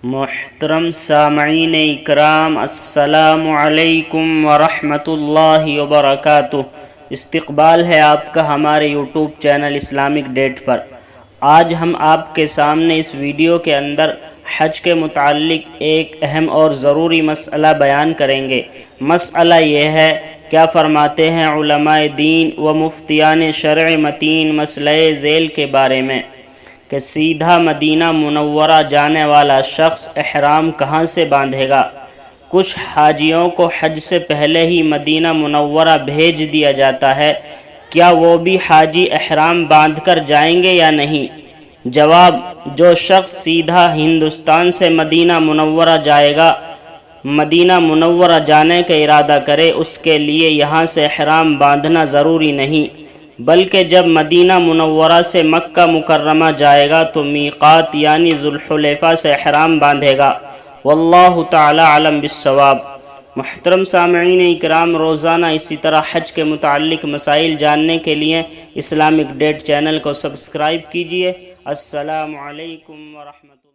محترم سامعین اکرام، السلام علیکم ورحمۃ اللہ وبرکاتہ۔ استقبال ہے آپ کا ہمارے یوٹیوب چینل اسلامک ڈیٹ پر۔ آج ہم آپ کے سامنے اس ویڈیو کے اندر حج کے متعلق ایک اہم اور ضروری مسئلہ بیان کریں گے۔ مسئلہ یہ ہے، کیا فرماتے ہیں علماء دین و مفتیان شرع متین مسئلہ ذیل کے بارے میں کہ سیدھا مدینہ منورہ جانے والا شخص احرام کہاں سے باندھے گا؟ کچھ حاجیوں کو حج سے پہلے ہی مدینہ منورہ بھیج دیا جاتا ہے، کیا وہ بھی حاجی احرام باندھ کر جائیں گے یا نہیں؟ جواب: جو شخص سیدھا ہندوستان سے مدینہ منورہ جائے گا، مدینہ منورہ جانے کا ارادہ کرے، اس کے لیے یہاں سے احرام باندھنا ضروری نہیں، بلکہ جب مدینہ منورہ سے مکہ مکرمہ جائے گا تو میقات یعنی ذوالحلیفہ سے احرام باندھے گا۔ واللہ تعالی اعلم بالصواب۔ محترم سامعین اکرام، روزانہ اسی طرح حج کے متعلق مسائل جاننے کے لیے اسلامک ڈیٹ چینل کو سبسکرائب کیجیے۔ السلام علیکم ورحمۃ اللہ۔